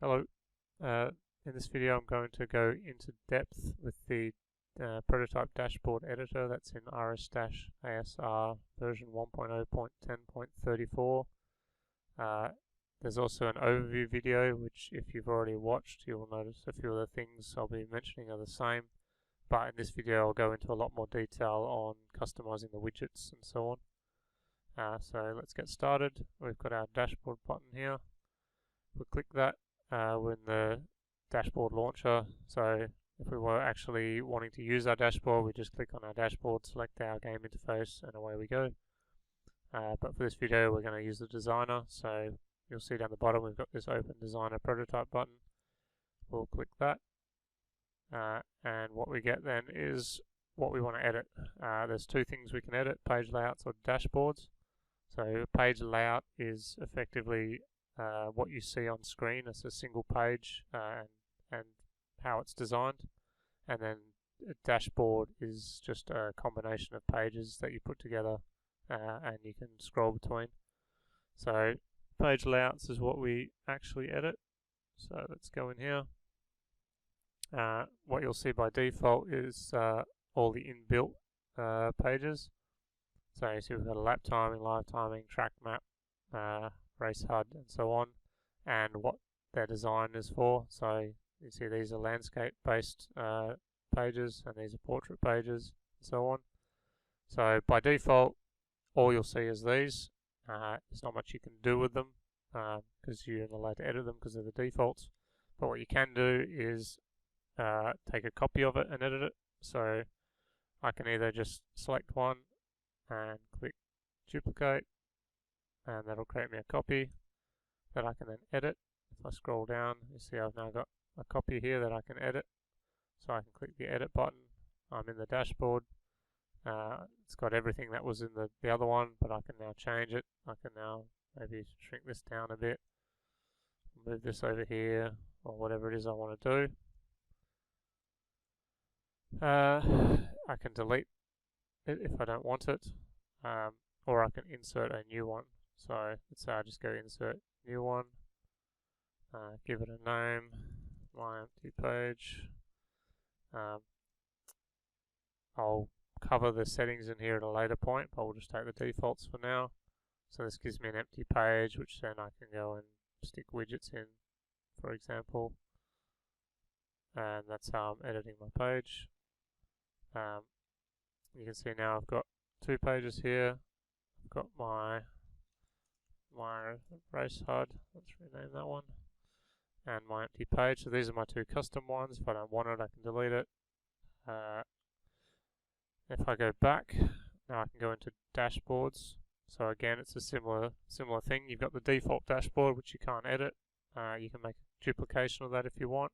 Hello. In this video I'm going to go into depth with the prototype dashboard editor that's in RS Dash ASR version 1.0.10.34. There's also an overview video which, if you've already watched, you'll notice a few of the things I'll be mentioning are the same, but in this video I'll go into a lot more detail on customizing the widgets and so on. So let's get started. We've got our dashboard button here. We'll click that. We're in the dashboard launcher, so if we were actually wanting to use our dashboard, we just click on our dashboard, select our game interface, and away we go. But for this video we're going to use the designer, so you'll see down the bottom we've got this open designer prototype button. We'll click that, and what we get then is what we want to edit. There's two things we can edit: page layouts or dashboards. So page layout is effectively what you see on screen as a single page and how it's designed, and then a dashboard is just a combination of pages that you put together and you can scroll between. So page layouts is what we actually edit. So let's go in here. What you'll see by default is all the inbuilt pages. So you see we've got a lap timing, live timing, track map, race HUD, and so on, and what their design is for. So you see these are landscape based pages, and these are portrait pages, and so on. So by default all you'll see is these. There's not much you can do with them because you're not allowed to edit them because they're the defaults, but what you can do is take a copy of it and edit it. So I can either just select one and click duplicate, and that'll create me a copy that I can then edit. If I scroll down, you see I've now got a copy here that I can edit. So I can click the edit button. I'm in the dashboard. It's got everything that was in the other one, but I can now change it. I can now maybe shrink this down a bit, move this over here, or whatever it is I want to do. I can delete it if I don't want it, or I can insert a new one. So let's say I just go insert new one, give it a name, my empty page. I'll cover the settings in here at a later point, but we'll just take the defaults for now. So this gives me an empty page, which then I can go and stick widgets in, for example, and that's how I'm editing my page. You can see now I've got two pages here. I've got my race HUD, let's rename that one, and my empty page. So these are my two custom ones. If I don't want it, I can delete it. If I go back, now I can go into dashboards. So again, it's a similar thing. You've got the default dashboard, which you can't edit. You can make a duplication of that if you want,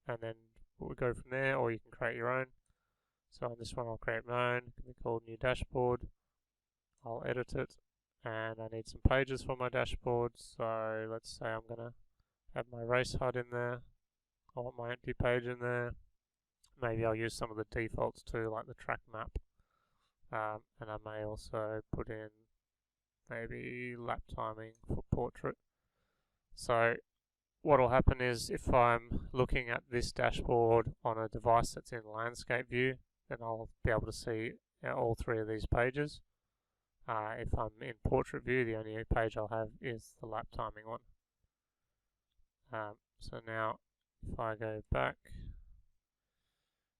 and then we'll go from there, or you can create your own. So on this one I'll create my own. It can be called new dashboard. I'll edit it, and I need some pages for my dashboard. So let's say I'm going to have my race HUD in there. I want my empty page in there. Maybe I'll use some of the defaults too, like the track map. And I may also put in maybe lap timing for portrait. So what will happen is if I'm looking at this dashboard on a device that's in landscape view, then I'll be able to see all three of these pages. If I'm in portrait view, the only page I'll have is the lap timing one. So now if I go back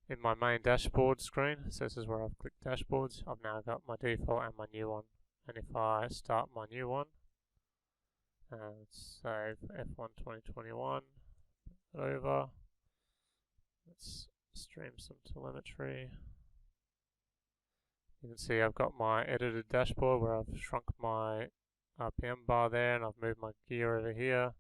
in my main dashboard screen, so this is where I've clicked dashboards, I've now got my default and my new one. And if I start my new one, let's save F1 2021 over, let's stream some telemetry. You can see I've got my edited dashboard where I've shrunk my RPM bar there, and I've moved my gear over here.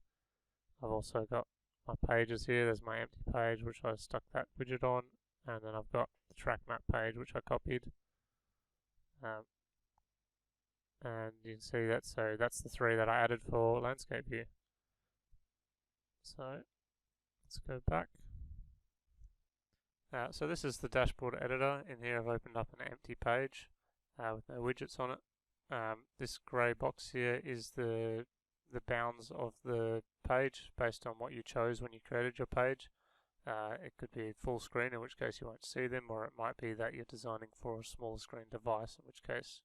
I've also got my pages here. There's my empty page which I stuck that widget on, and then I've got the track map page which I copied. And you can see that, so that's the three that I added for landscape view. So let's go back. So this is the dashboard editor. In here I've opened up an empty page with no widgets on it. This grey box here is the the bounds of the page based on what you chose when you created your page. It could be full screen, in which case you won't see them, or it might be that you're designing for a smaller screen device, in which case,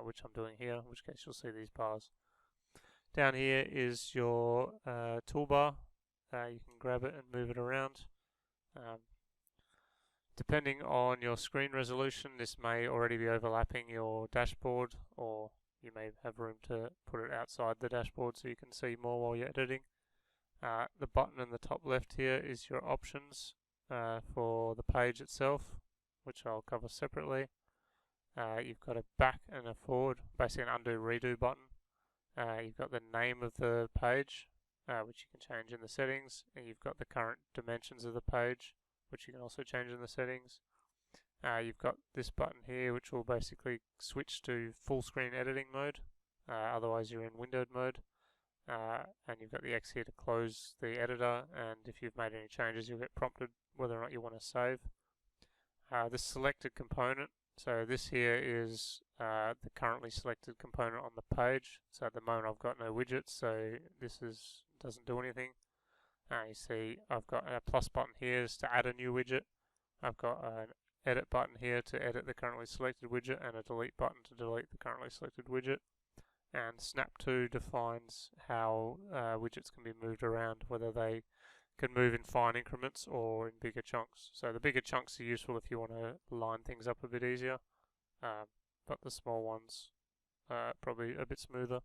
which I'm doing here, in which case you'll see these bars. Down here is your toolbar. You can grab it and move it around. Depending on your screen resolution, this may already be overlapping your dashboard, or you may have room to put it outside the dashboard so you can see more while you're editing. The button in the top left here is your options for the page itself, which I'll cover separately. You've got a back and a forward, basically an undo redo button. You've got the name of the page, which you can change in the settings, and you've got the current dimensions of the page, which you can also change in the settings. You've got this button here, which will basically switch to full screen editing mode, otherwise you're in windowed mode. And you've got the X here to close the editor, and if you've made any changes you'll get prompted whether or not you want to save. This selected component, so this here is the currently selected component on the page. So at the moment I've got no widgets, so this doesn't do anything. You see I've got a plus button here to add a new widget. I've got an edit button here to edit the currently selected widget, and a delete button to delete the currently selected widget. And snap to defines how widgets can be moved around, whether they can move in fine increments or in bigger chunks. So the bigger chunks are useful if you want to line things up a bit easier, but the small ones are probably a bit smoother.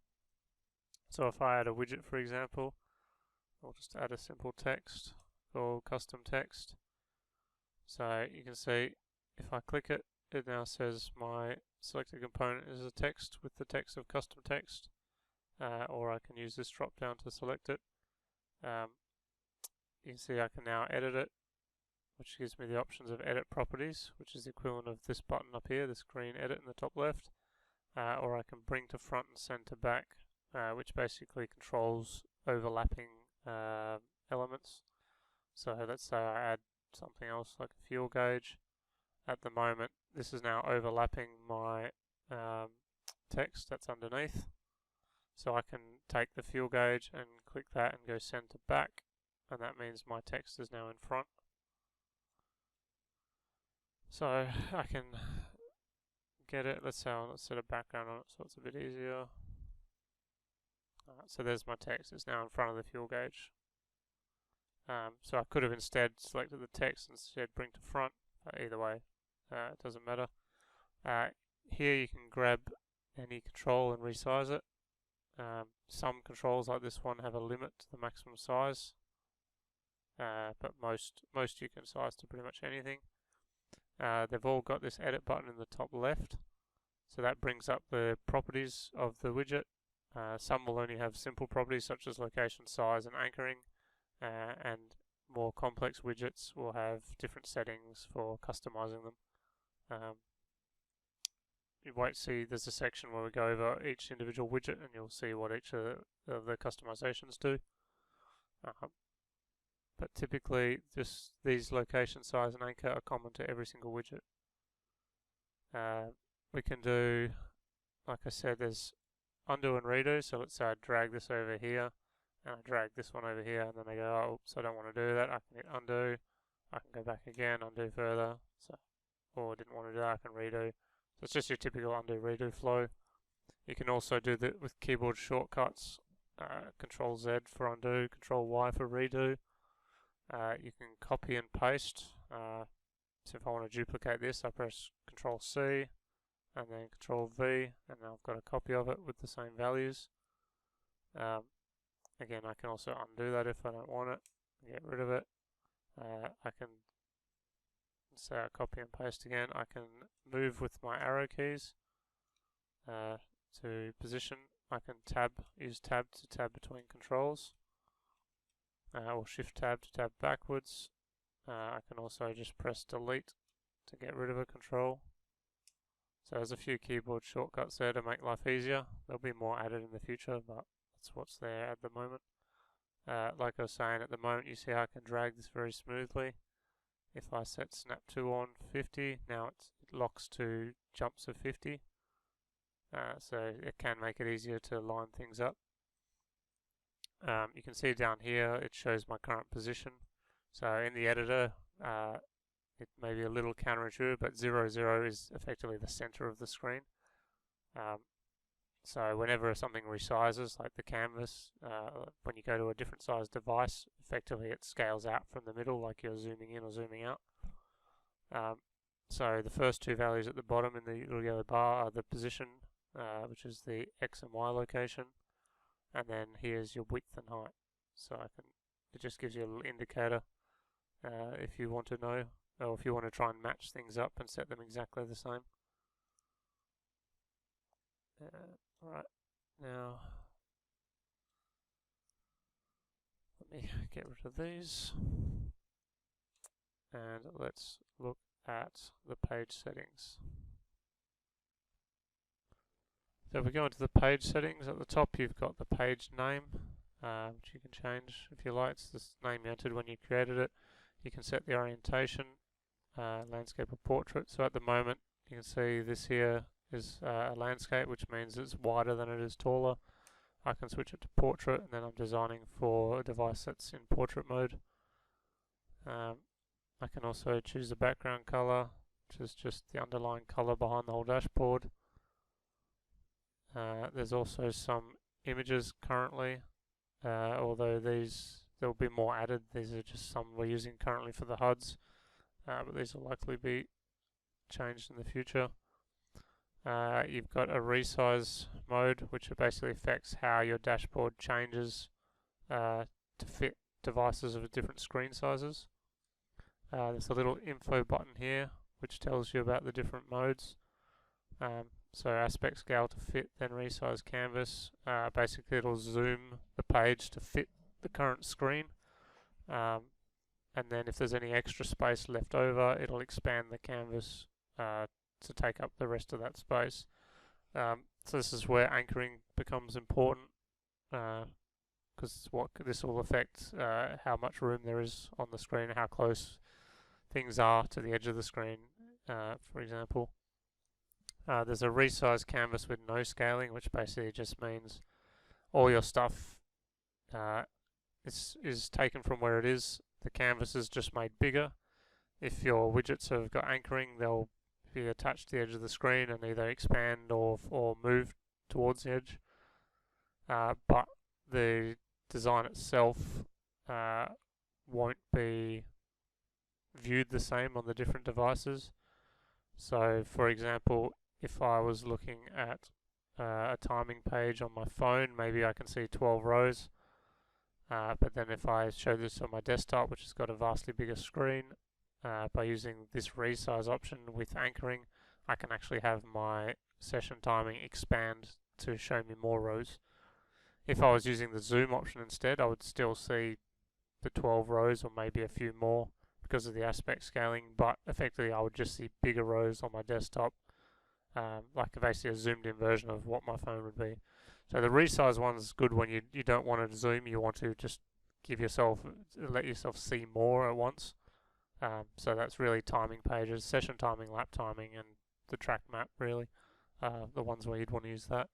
So if I add a widget, for example, I'll just add a simple text or custom text. So you can see if I click it, it now says my selected component is a text with the text of custom text, or I can use this drop down to select it. You can see I can now edit it, which gives me the options of edit properties, which is the equivalent of this button up here, this green edit in the top left, or I can bring to front and send to back, which basically controls overlapping elements. So let's say I add something else like a fuel gauge. At the moment this is now overlapping my text that's underneath, so I can take the fuel gauge and click that and go send to back, and that means my text is now in front. So I can get it, let's set a background on it so it's a bit easier. So there's my text, it's now in front of the fuel gauge. So I could have instead selected the text and said bring to front, but either way it doesn't matter. Here you can grab any control and resize it. Some controls like this one have a limit to the maximum size, but most you can size to pretty much anything. They've all got this edit button in the top left, so that brings up the properties of the widget. Some will only have simple properties such as location, size and anchoring, and more complex widgets will have different settings for customizing them. You won't see, there's a section where we go over each individual widget and you'll see what each of the customizations do. But typically these location, size and anchor are common to every single widget. We can do, like I said, there's undo and redo. So let's say I drag this over here and I drag this one over here, and then I go, oh, oops, I don't want to do that. I can hit undo, I can go back again, undo further, or didn't want to do that, I can redo. So it's just your typical undo redo flow. You can also do that with keyboard shortcuts, Control Z for undo, Control Y for redo. You can copy and paste. So if I want to duplicate this, I press Control C and then Control V, and now I've got a copy of it with the same values. Again, I can also undo that if I don't want it, get rid of it. I can say I copy and paste again. I can move with my arrow keys to position. I can use tab to tab between controls, or shift tab to tab backwards. I can also just press delete to get rid of a control. So there's a few keyboard shortcuts there to make life easier. There'll be more added in the future, but that's what's there at the moment. Like I was saying, at the moment you see how I can drag this very smoothly. If I set snap to on 50, now it locks to jumps of 50. So it can make it easier to line things up. You can see down here it shows my current position. So in the editor, it may be a little counterintuitive, but 0, 0 is effectively the center of the screen. So whenever something resizes, like the canvas, when you go to a different size device, effectively it scales out from the middle, like you're zooming in or zooming out. So the first two values at the bottom in the little yellow bar are the position, which is the X and Y location, and then here's your width and height. So it just gives you a little indicator if you want to know, or if you want to try and match things up and set them exactly the same. Right, now let me get rid of these, and let's look at the page settings. So if we go into the page settings, at the top you've got the page name, which you can change if you like. It's the name you entered when you created it. You can set the orientation, landscape or portrait. So at the moment you can see this here is a landscape, which means it's wider than it is taller. I can switch it to portrait, and then I'm designing for a device that's in portrait mode. I can also choose the background color, which is just the underlying color behind the whole dashboard. There's also some images currently, although there will be more added. These are just some we're using currently for the HUDs, but these will likely be changed in the future. You've got a resize mode, which basically affects how your dashboard changes to fit devices of different screen sizes. There's a little info button here, which tells you about the different modes. So aspect scale to fit, then resize canvas. Basically it'll zoom the page to fit the current screen. And then if there's any extra space left over, it'll expand the canvas to take up the rest of that space. So this is where anchoring becomes important, because this will affect how much room there is on the screen, how close things are to the edge of the screen, for example. There's a resize canvas with no scaling, which basically just means all your stuff is taken from where it is. The canvas is just made bigger. If your widgets have got anchoring, they'll be attached to the edge of the screen and either expand or move towards the edge. But the design itself won't be viewed the same on the different devices. So for example, if I was looking at a timing page on my phone, maybe I can see 12 rows, but then if I show this on my desktop, which has got a vastly bigger screen, by using this resize option with anchoring, I can actually have my session timing expand to show me more rows. If I was using the zoom option instead, I would still see the 12 rows or maybe a few more because of the aspect scaling, but effectively I would just see bigger rows on my desktop, like basically a zoomed in version of what my phone would be. So the resize one's good when you don't want to zoom, you want to just let yourself see more at once. So that's really timing pages, session timing, lap timing, and the track map really, the ones where you'd want to use that.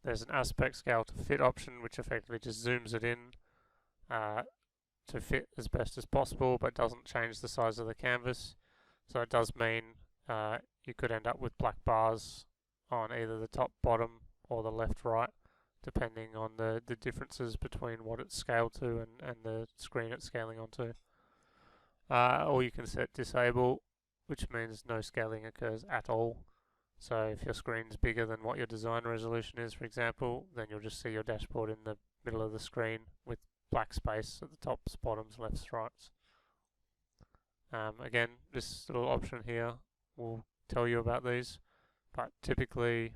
There's an aspect scale to fit option, which effectively just zooms it in to fit as best as possible, but doesn't change the size of the canvas. So it does mean you could end up with black bars on either the top, bottom, or the left, right, depending on the differences between what it's scaled to and the screen it's scaling onto. Or you can set disable, which means no scaling occurs at all. So if your screen's bigger than what your design resolution is, for example, then you'll just see your dashboard in the middle of the screen with black space at the tops, bottoms, lefts, rights. Again, this little option here will tell you about these, but typically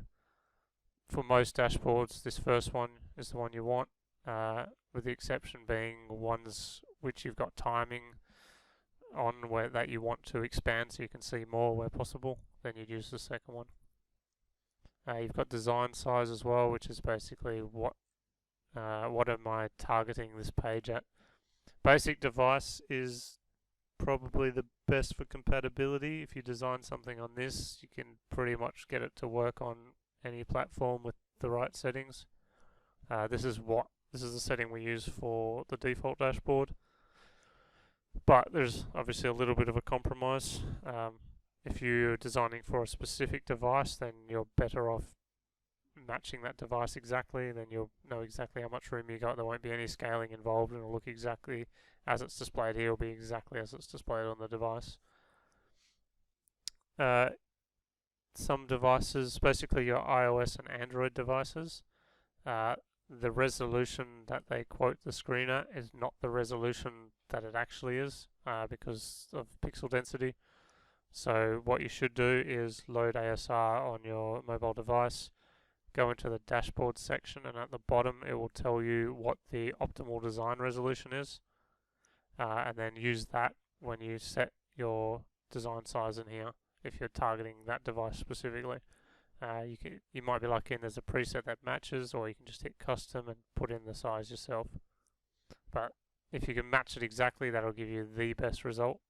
for most dashboards this first one is the one you want, with the exception being ones which you've got timing on that you want to expand so you can see more where possible, then you'd use the second one. You've got design size as well, which is basically what am I targeting this page at. Basic device is probably the best for compatibility. If you design something on this, you can pretty much get it to work on any platform with the right settings. This is the setting we use for the default dashboard, but there's obviously a little bit of a compromise. If you're designing for a specific device, then you're better off matching that device exactly, then you'll know exactly how much room you got. There won't be any scaling involved, and it'll look exactly as it's displayed here, will be exactly as it's displayed on the device. Some devices, basically your iOS and Android devices, the resolution that they quote the screen at is not the resolution that it actually is, because of pixel density. So what you should do is load ASR on your mobile device, go into the dashboard section, and at the bottom it will tell you what the optimal design resolution is, and then use that when you set your design size in here if you're targeting that device specifically. You might be lucky and there's a preset that matches, or you can just hit custom and put in the size yourself. But if you can match it exactly, that'll give you the best result,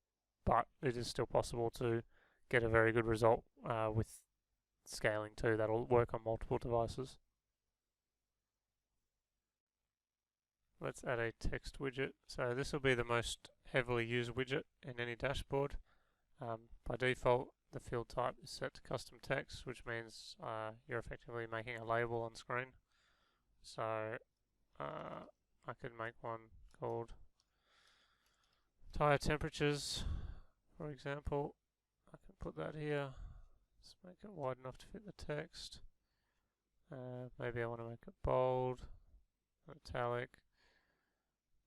but it is still possible to get a very good result with scaling too. That'll work on multiple devices. Let's add a text widget. So this will be the most heavily used widget in any dashboard. By default, the field type is set to custom text, which means you're effectively making a label on screen. So I could make one called tire temperatures, for example. I can put that here. Let's make it wide enough to fit the text. Maybe I want to make it bold, italic,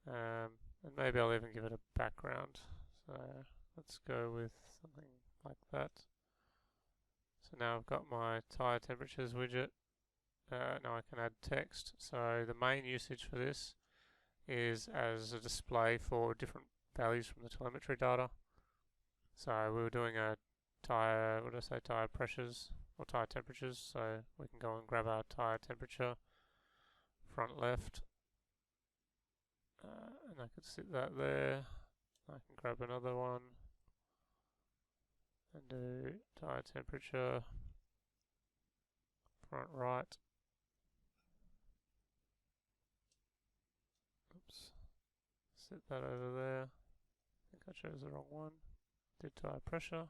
and maybe I'll even give it a background. So let's go with something like that. So now I've got my tire temperatures widget. Now I can add text. So the main usage for this is as a display for different values from the telemetry data. So we were doing a tire pressures or tire temperatures, so we can go and grab our tire temperature front left, and I could sit that there. I can grab another one and do tire temperature front right. Oops, sit that over there. I think I chose the wrong one. Did tire pressure,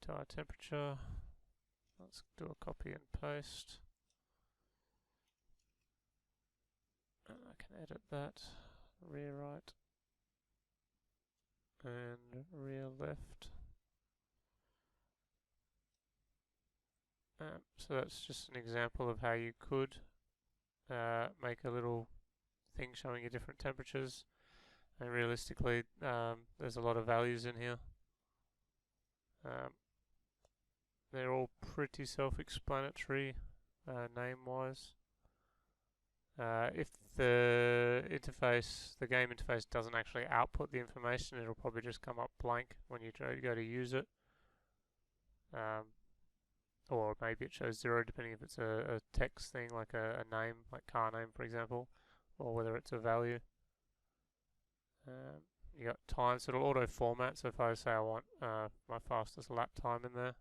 tire temperature. Let's do a copy and paste. And I can edit that. Rear right and rear left. So that's just an example of how you could make a little thing showing you different temperatures. And realistically, there's a lot of values in here. They're all pretty self-explanatory name-wise. If the game interface doesn't actually output the information, it'll probably just come up blank when you go to use it. Or maybe it shows 0 depending if it's a text thing like a name, like car name for example, or whether it's a value. You got time, so it'll auto format. So if I say I want my fastest lap time in there,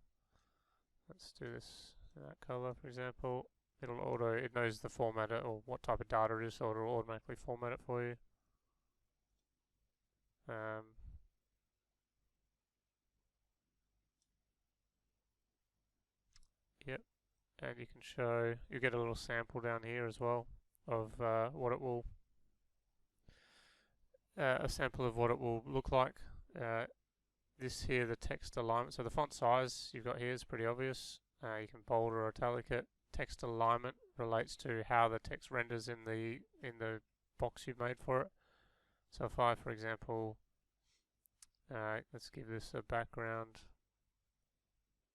let's do this in that color for example. It knows the format or what type of data it is, so it'll automatically format it for you. Yep, and you get a little sample down here as well of what it will, a sample of what it will look like. This here, the text alignment, so the font size you've got here is pretty obvious. You can bold or italic it. Text alignment relates to how the text renders in the box you've made for it. So if I, for example, let's give this a background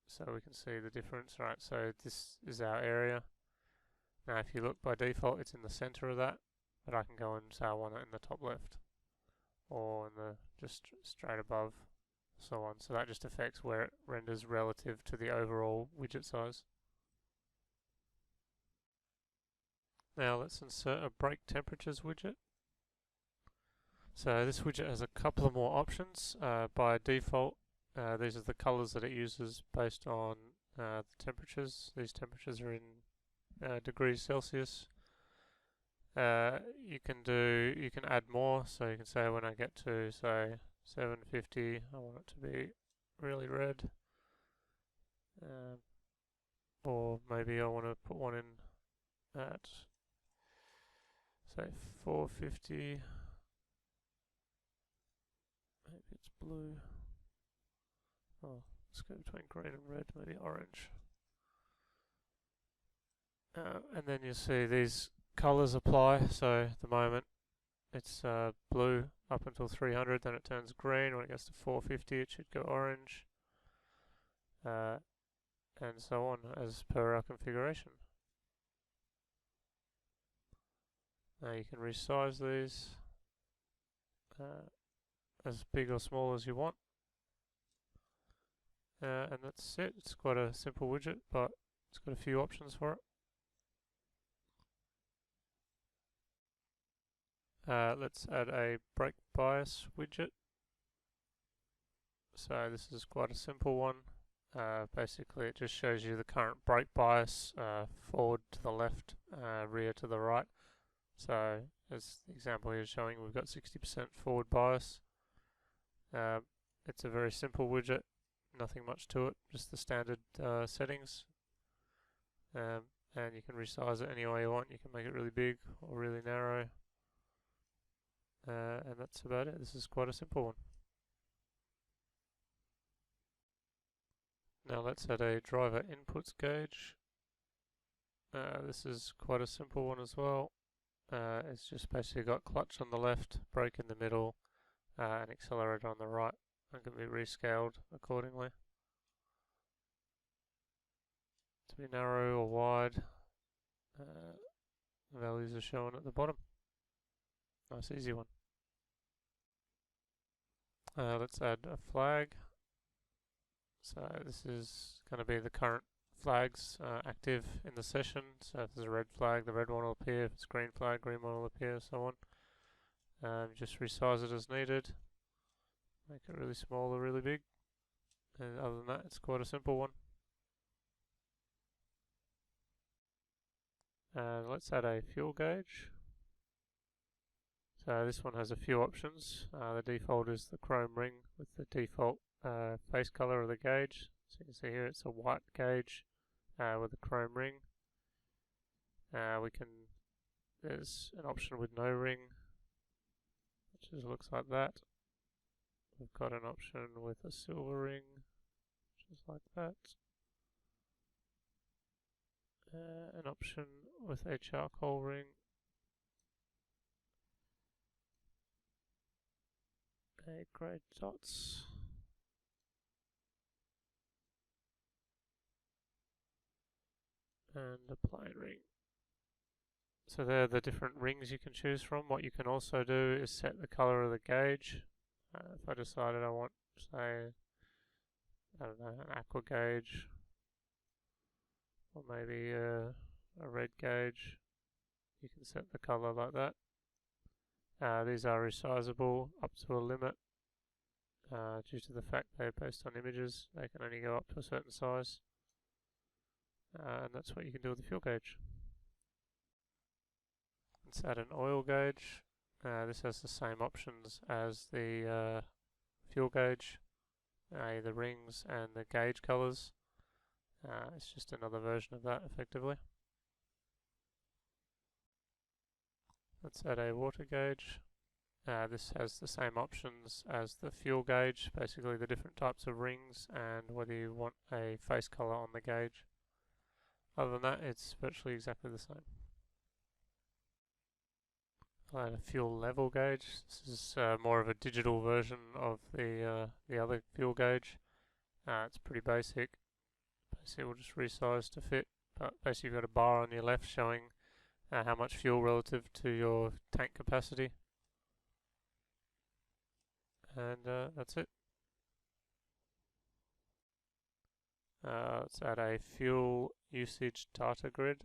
so we can see the difference. Right, so this is our area. Now if you look, by default it's in the center of that, but I can go and say I want it in the top left or in the just straight above, so on. So that just affects where it renders relative to the overall widget size. Now let's insert a brake temperatures widget. So this widget has a couple of more options. By default, these are the colors that it uses based on the temperatures. These temperatures are in degrees Celsius. You can add more, so you can say when I get to say 750, I want it to be really red, or maybe I want to put one in at say 450. Maybe it's blue. Oh, let's go between green and red, maybe orange. And then you see these colors apply. So at the moment it's blue up until 300, then it turns green. When it gets to 450 it should go orange, and so on as per our configuration. Now you can resize these as big or small as you want, and that's it. It's quite a simple widget, but it's got a few options for it. Let's add a brake bias widget. So this is quite a simple one. Basically it just shows you the current brake bias, forward to the left, rear to the right. So as the example here is showing, we've got 60% forward bias. It's a very simple widget, nothing much to it, just the standard settings. And you can resize it any way you want. You can make it really big or really narrow. And that's about it. This is quite a simple one. Now let's add a driver inputs gauge. This is quite a simple one as well. It's just basically got clutch on the left, brake in the middle, and accelerator on the right, and can be rescaled accordingly to be narrow or wide. Values are shown at the bottom. Nice easy one. Let's add a flag. So this is going to be the current flags active in the session. So if there's a red flag, the red one will appear. If it's a green flag, green one will appear, so on. Just resize it as needed. Make it really small or really big. And other than that, it's quite a simple one. Let's add a fuel gauge. So this one has a few options. The default is the chrome ring with the default face color of the gauge. So you can see here it's a white gauge with a chrome ring. There's an option with no ring, which just looks like that. We've got an option with a silver ring, which is like that. An option with a charcoal ring. A grey dots. And a plain ring. So there are the different rings you can choose from. What you can also do is set the color of the gauge. If I decided I want, say, I don't know, an aqua gauge, or maybe a red gauge, you can set the color like that. These are resizable up to a limit. Due to the fact they're based on images, they can only go up to a certain size. And that's what you can do with the fuel gauge. Let's add an oil gauge. This has the same options as the fuel gauge, the rings and the gauge colors. It's just another version of that effectively. Let's add a water gauge. This has the same options as the fuel gauge, basically the different types of rings and whether you want a face color on the gauge. Other than that, it's virtually exactly the same. I'll add a fuel level gauge. This is more of a digital version of the other fuel gauge. It's pretty basic. Basically, we'll just resize to fit. But basically, you've got a bar on your left showing how much fuel relative to your tank capacity. And that's it. Let's add a fuel usage data grid.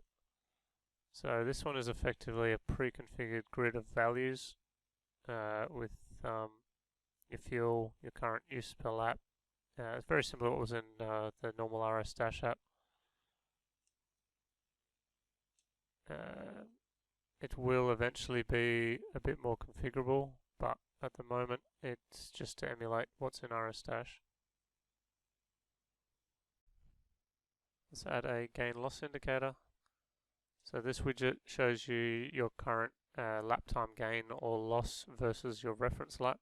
So this one is effectively a pre-configured grid of values with your fuel, your current use per lap. It's very similar to what was in the normal RS Dash app. it will eventually be a bit more configurable, but at the moment it's just to emulate what's in RS Dash. Let's add a gain loss indicator. So this widget shows you your current lap time gain or loss versus your reference lap.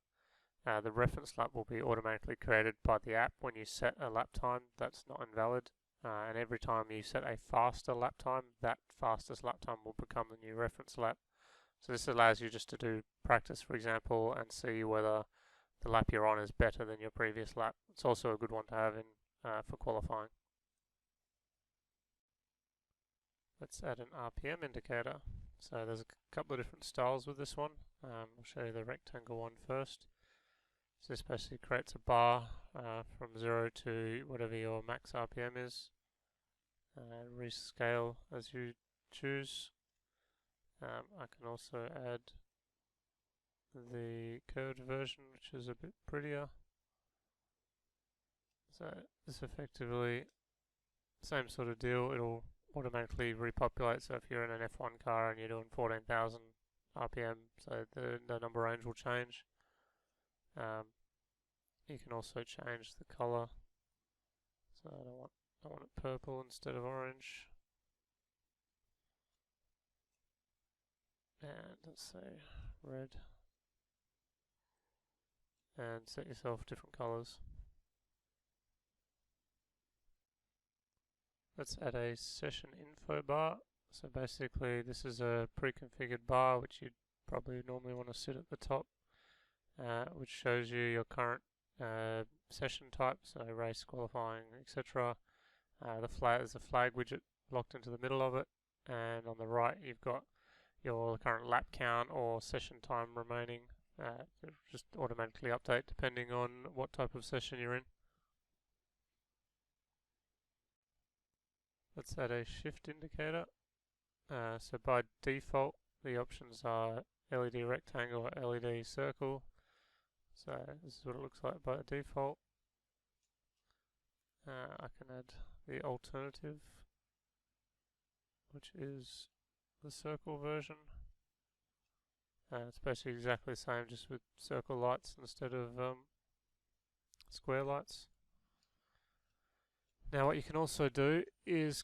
The reference lap will be automatically created by the app when you set a lap time that's not invalid. And every time you set a faster lap time, that fastest lap time will become the new reference lap. So this allows you just to do practice, for example, and see whether the lap you're on is better than your previous lap. It's also a good one to have in for qualifying. Let's add an RPM indicator. So there's a couple of different styles with this one. I'll show you the rectangle one first. So this basically creates a bar from 0 to whatever your max RPM is. Rescale as you choose. I can also add the curved version, which is a bit prettier. So this effectively, same sort of deal, it'll automatically repopulate. So if you're in an F1 car and you're doing 14,000 RPM, so the number range will change. You can also change the color. So I want it purple instead of orange. And let's say red. And set yourself different colors. Let's add a session info bar. So basically this is a pre-configured bar which you'd probably normally want to sit at the top, which shows you your current session type, so race, qualifying, etc. There's a flag widget locked into the middle of it, and on the right you've got your current lap count or session time remaining. It'll just automatically update depending on what type of session you're in. Let's add a shift indicator. So by default the options are LED rectangle or LED circle. So this is what it looks like by default. I can add the alternative, which is the circle version. It's basically exactly the same, just with circle lights instead of square lights. Now what you can also do is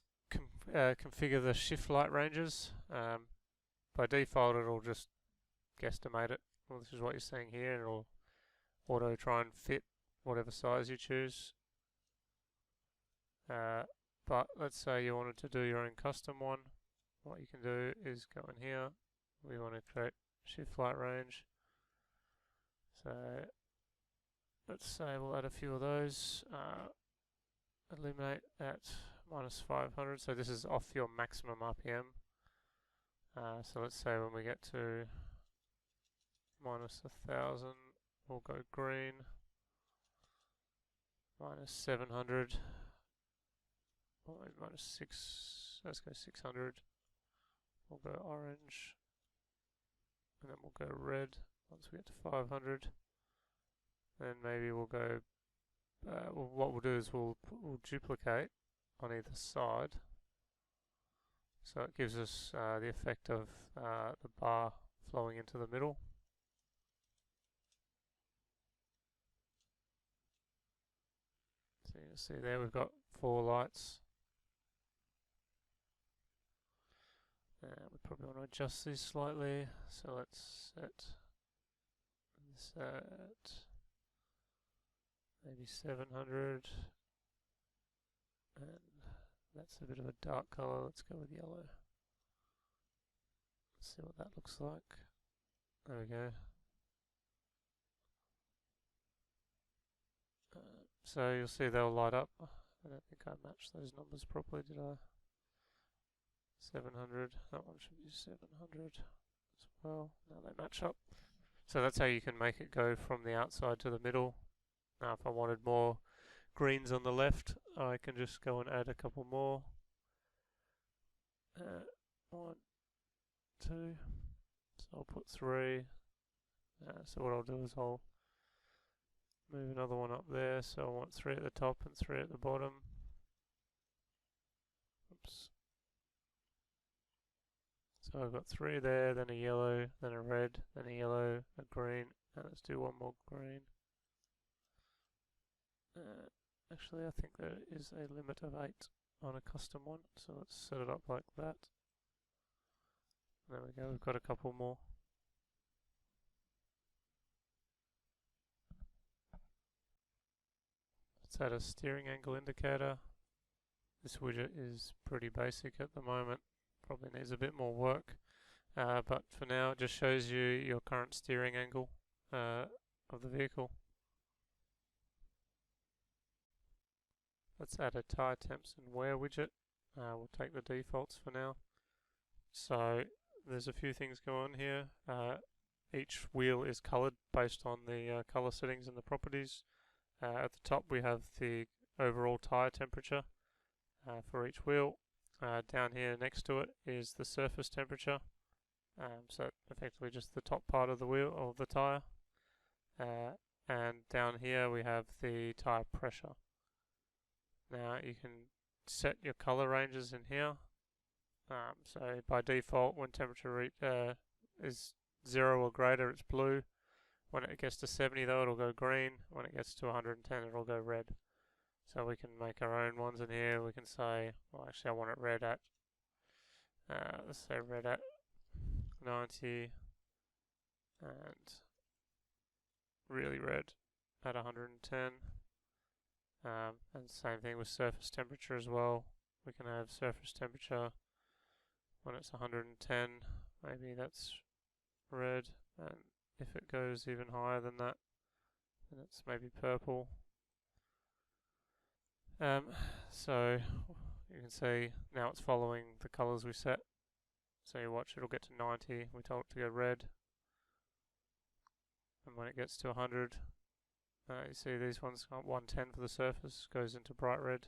configure the shift light ranges. By default it'll just guesstimate it. Well, this is what you're seeing here, and it'll auto try and fit whatever size you choose. But let's say you wanted to do your own custom one. What you can do is go in here. We want to create shift light range. So let's say we'll add a few of those. Eliminate at -500. So this is off your maximum RPM. So let's say when we get to -1000, we'll go green. -700. Or -6. Let's go 600. We'll go orange. And then we'll go red once we get to 500. Then maybe we'll go. What we'll do is we'll duplicate on either side, so it gives us the effect of the bar flowing into the middle. So you can see there we've got 4 lights. We probably want to adjust these slightly, so let's set this at maybe 700, and that's a bit of a dark color. Let's go with yellow. Let's see what that looks like. There we go. So you'll see they'll light up. I don't think I matched those numbers properly, did I? 700, that one should be 700 as well. Now they match up. So that's how you can make it go from the outside to the middle. Now if I wanted more greens on the left, I can just go and add a couple more. 1, 2, so I'll put 3. So what I'll do is I'll move another one up there, so I want 3 at the top and 3 at the bottom. Oops. So I've got 3 there, then a yellow, then a red, then a yellow, a green, and let's do one more green. Actually, I think there is a limit of 8 on a custom one, so let's set it up like that. There we go, we've got a couple more. Let's add a steering angle indicator. This widget is pretty basic at the moment, probably needs a bit more work, but for now it just shows you your current steering angle of the vehicle. Let's add a tire temps and wear widget. We'll take the defaults for now. So there's a few things going on here. Each wheel is coloured based on the colour settings and the properties. At the top we have the overall tyre temperature for each wheel. Down here next to it is the surface temperature, so effectively just the top part of the wheel of the tyre. And down here we have the tyre pressure. Now you can set your colour ranges in here. So by default, when temperature is 0 or greater, it's blue. When it gets to 70 though, it'll go green. When it gets to 110, it'll go red. So we can make our own ones in here. We can say, well, actually I want it red at, let's say red at 90, and really red at 110. And same thing with surface temperature as well. We can have surface temperature when it's 110, maybe that's red, and if it goes even higher than that, then it's maybe purple. So you can see now it's following the colours we set. So you watch, it'll get to 90, we told it to go red, and when it gets to 100, you see these ones got 110 for the surface, goes into bright red,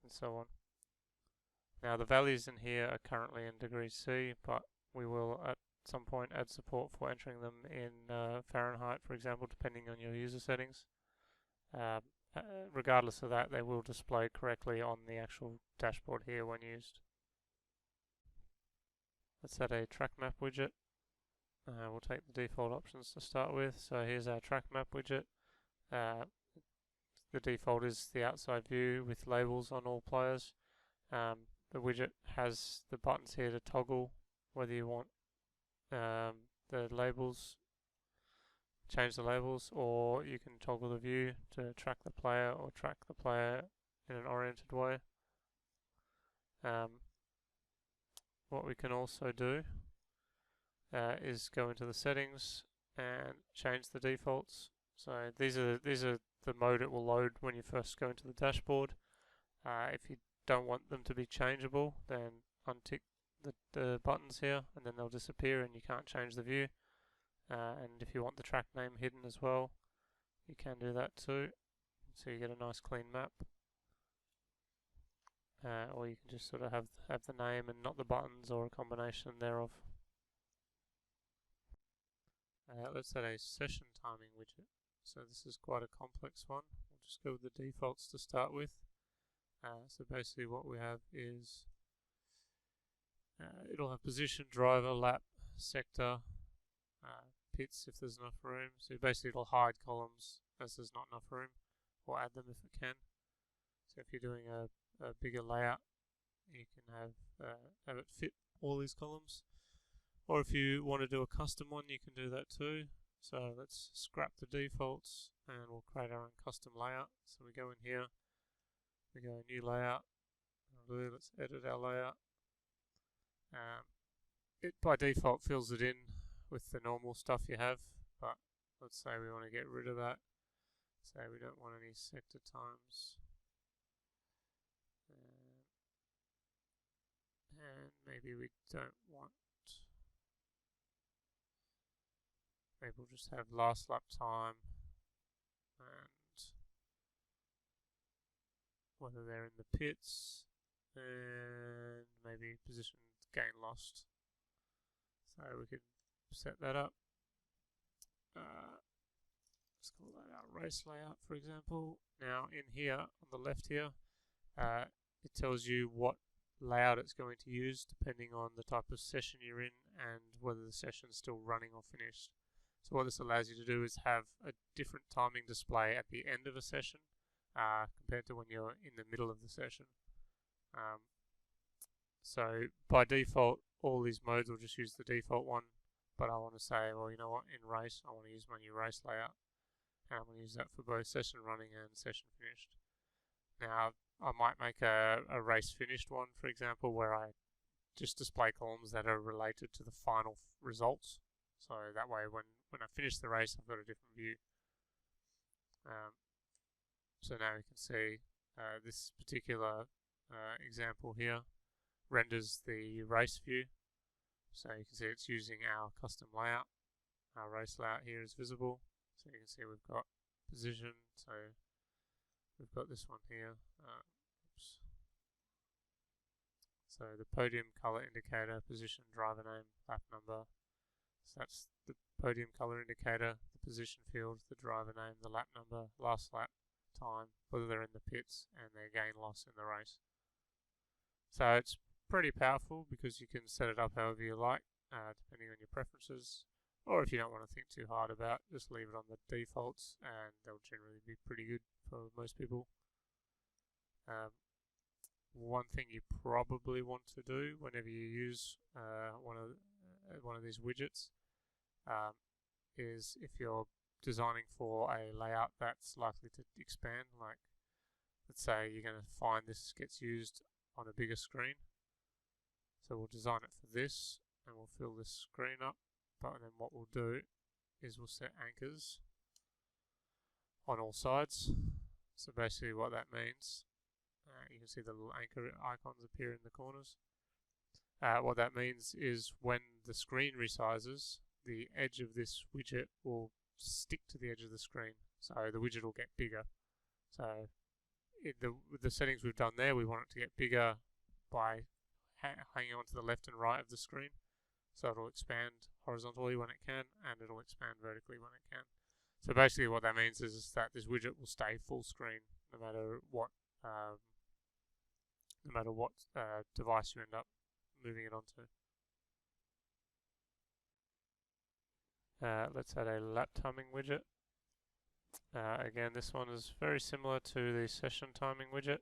and so on. Now the values in here are currently in degrees C, but we will at some point add support for entering them in Fahrenheit, for example, depending on your user settings. Regardless of that, they will display correctly on the actual dashboard here when used. Let's add a track map widget. We'll take the default options to start with. So here's our track map widget. The default is the outside view with labels on all players. The widget has the buttons here to toggle whether you want the labels, change the labels, or you can toggle the view to track the player or track the player in an oriented way. What we can also do is go into the settings and change the defaults. So these are the mode it will load when you first go into the dashboard. If you don't want them to be changeable, then untick the buttons here and then they'll disappear and you can't change the view. And if you want the track name hidden as well, you can do that too, so you get a nice clean map. Or you can just sort of have the name and not the buttons, or a combination thereof. Let's add a session timing widget. So this is quite a complex one. We'll just go with the defaults to start with. So basically what we have is it'll have position, driver, lap, sector, pits if there's enough room. So basically it'll hide columns as there's not enough room, or add them if it can. So if you're doing a bigger layout, you can have it fit all these columns. Or if you want to do a custom one, you can do that too. So let's scrap the defaults and we'll create our own custom layout. So we go in here, we go new layout, let's edit our layout. It by default fills it in with the normal stuff you have, but let's say we want to get rid of that. Say we don't want any sector times. And maybe we don't want, maybe we'll just have last lap time and whether they're in the pits, and maybe position gain lost. So we could set that up. Let's call that our race layout, for example. Now in here, on the left here, it tells you what layout it's going to use depending on the type of session you're in and whether the session's still running or finished. So what this allows you to do is have a different timing display at the end of a session compared to when you're in the middle of the session. So by default, all these modes will just use the default one, but I want to say, well, you know what, in race, I want to use my new race layout, and I'm going to use that for both session running and session finished. Now, I might make a race finished one, for example, where I just display columns that are related to the final results. So that way, when I finish the race, I've got a different view. So now you can see this particular example here renders the race view. So you can see it's using our custom layout. Our race layout here is visible. So you can see we've got position. So we've got this one here. Oops. So the podium color indicator, position, driver name, lap number. So that's the podium color indicator, the position field, the driver name, the lap number, last lap time, whether they're in the pits, and their gain loss in the race. So it's pretty powerful because you can set it up however you like, depending on your preferences. Or if you don't want to think too hard about it, just leave it on the defaults and they'll generally be pretty good for most people. One thing you probably want to do whenever you use one of these widgets is if you're designing for a layout that's likely to expand, like let's say you're going to find this gets used on a bigger screen. So we'll design it for this and we'll fill this screen up, but then what we'll do is we'll set anchors on all sides. So basically what that means, you can see the little anchor icons appear in the corners. What that means is when the screen resizes, the edge of this widget will stick to the edge of the screen, so the widget will get bigger. So with the settings we've done there, we want it to get bigger by hanging on to the left and right of the screen. So it'll expand horizontally when it can, and it'll expand vertically when it can. So basically what that means is that this widget will stay full screen no matter what device you end up moving it onto. Let's add a lap timing widget. Again, this one is very similar to the session timing widget.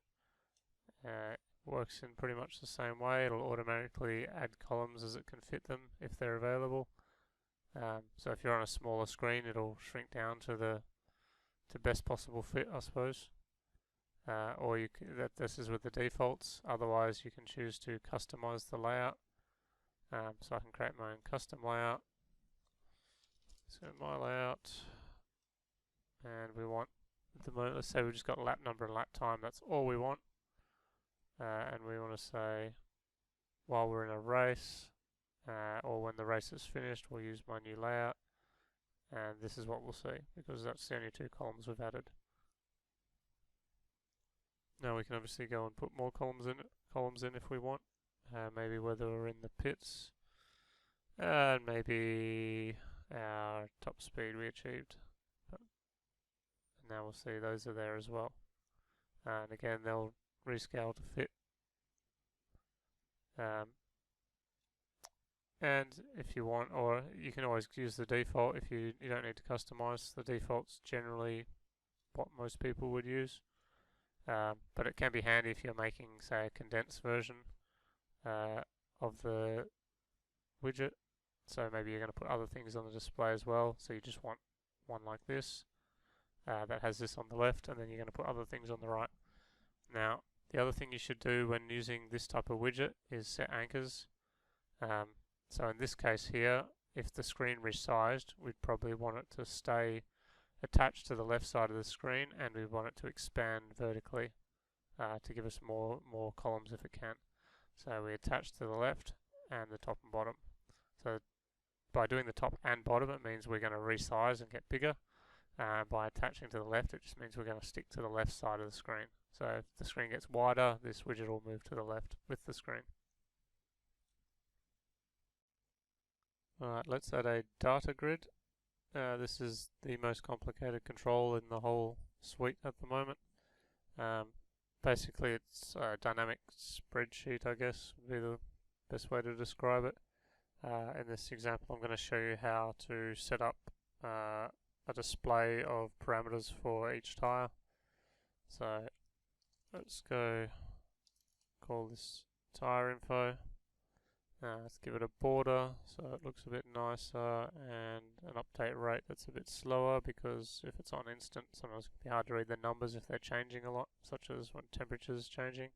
Works in pretty much the same way. It'll automatically add columns as it can fit them if they're available. So if you're on a smaller screen, it'll shrink down to best possible fit, I suppose. Or this is with the defaults. Otherwise, you can choose to customize the layout. So I can create my own custom layout. So my layout, and we want at the moment, let's say we've just got lap number and lap time. That's all we want. And we want to say while we're in a race, or when the race is finished, we'll use my new layout. And this is what we'll see, because that's the only two columns we've added. Now we can obviously go and put more columns in if we want. Maybe whether we're in the pits, and maybe our top speed we achieved. And now we'll see those are there as well. And again, they'll rescale to fit. And if you want, or you can always use the default if you don't need to customize. The default's generally what most people would use. But it can be handy if you're making, say, a condensed version of the widget. So maybe you're going to put other things on the display as well. So you just want one like this that has this on the left, and then you're going to put other things on the right. Now, the other thing you should do when using this type of widget is set anchors. So in this case here, if the screen resized, we'd probably want it to stay attached to the left side of the screen, and we want it to expand vertically to give us more columns if it can. So we attach to the left and the top and bottom. So by doing the top and bottom, it means we're going to resize and get bigger. By attaching to the left, it just means we're going to stick to the left side of the screen. So if the screen gets wider, this widget will move to the left with the screen. Alright, let's add a data grid. This is the most complicated control in the whole suite at the moment. Basically it's a dynamic spreadsheet, I guess would be the best way to describe it. In this example I'm going to show you how to set up a display of parameters for each tire. So let's go call this tire info. Let's give it a border so it looks a bit nicer, and an update rate that's a bit slower, because if it's on instant sometimes it can be hard to read the numbers if they're changing a lot, such as when temperature is changing.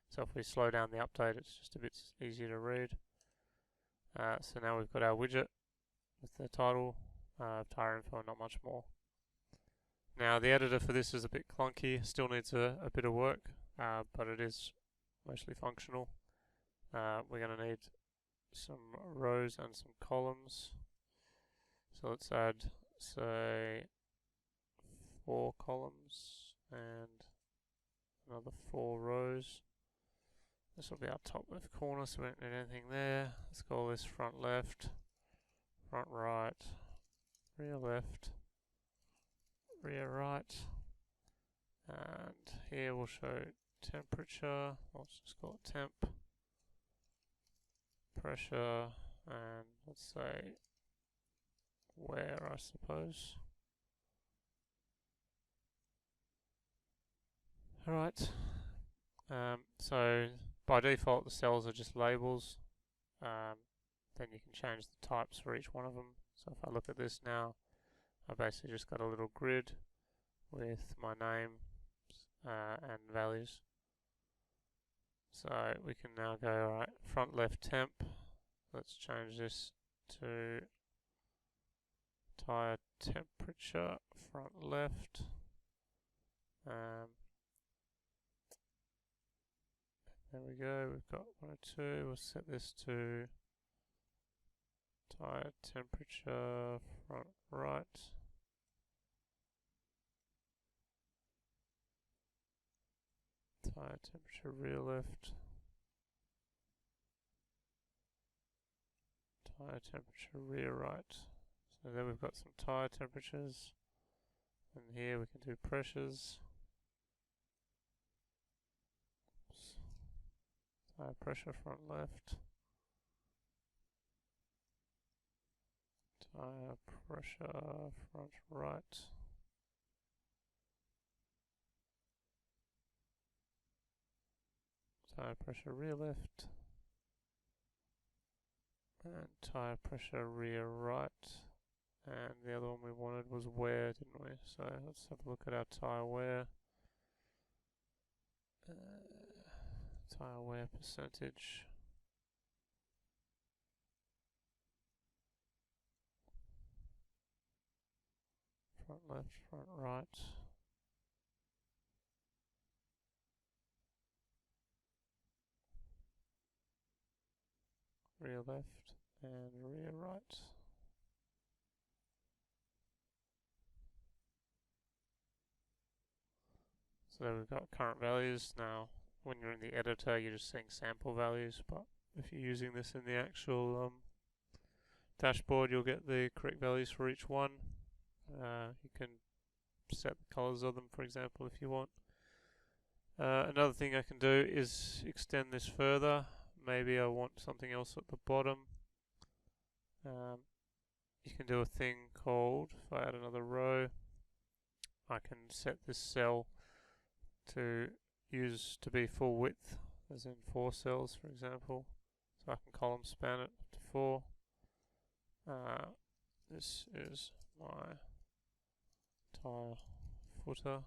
So if we slow down the update it's just a bit easier to read. So now we've got our widget with the title, tire info, and not much more. Now the editor for this is a bit clunky, still needs a bit of work, but it is mostly functional. We're going to need some rows and some columns. So let's add, say, 4 columns and another 4 rows. This will be our top left corner, so we don't need anything there. Let's call this front left, front right, rear left, rear right, and here we'll show temperature. Let's just call it temp, pressure, and let's say wear, I suppose. Alright, so by default the cells are just labels. Then you can change the types for each one of them. So if I look at this now, I basically just got a little grid with my name and values. So we can now go, alright, front left temp. Let's change this to tire temperature, front left. There we go, we've got 102. We'll set this to tire temperature, front right. Tire temperature, rear left. Tire temperature, rear right. So then we've got some tire temperatures. And here we can do pressures. Oops. Tire pressure, front left. Tire pressure, front right. Tire pressure, rear left. And tire pressure, rear right. And the other one we wanted was wear, didn't we? So let's have a look at our tire wear. Tire wear percentage. Front left, front right. Rear left and rear right. So there we've got current values. Now when you're in the editor you're just seeing sample values, but if you're using this in the actual dashboard you'll get the correct values for each one. You can set the colors of them, for example, if you want. Another thing I can do is extend this further. Maybe I want something else at the bottom. You can do a thing called, if I add another row, I can set this cell to be full width, as in 4 cells, for example. So I can column span it up to 4. This is my tire footer,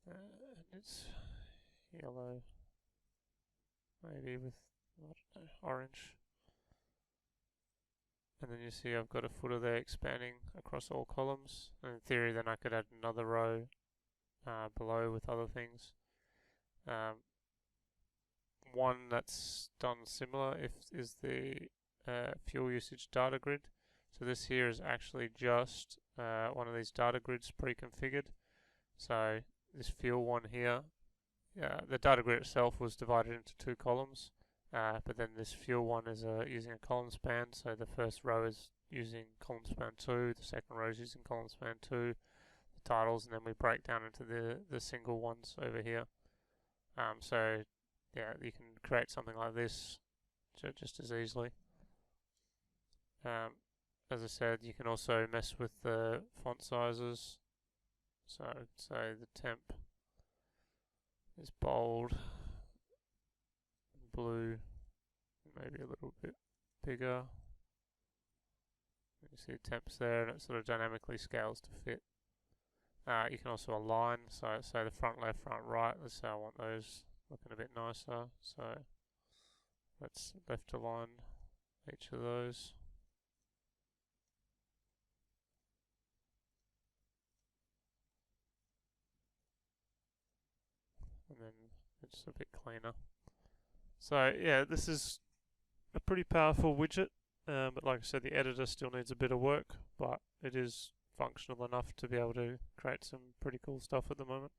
and it's yellow, maybe with, I don't know, orange. And then you see I've got a footer there expanding across all columns, and in theory then I could add another row below with other things. One that's done similar is the fuel usage data grid. So this here is actually just one of these data grids pre-configured. So this fuel one here, the data grid itself was divided into 2 columns, but then this fuel one is using a column span. So the first row is using column span 2, the second row is using column span 2, the titles, and then we break down into the single ones over here. So yeah, you can create something like this just as easily. As I said, you can also mess with the font sizes. So say the temp is bold, blue, maybe a little bit bigger. You see the temps there, and it sort of dynamically scales to fit. You can also align, so say the front left, front right. Let's say I want those looking a bit nicer. So let's left align each of those. And then it's a bit cleaner. So yeah, this is a pretty powerful widget, but like I said, the editor still needs a bit of work, but it is functional enough to be able to create some pretty cool stuff at the moment.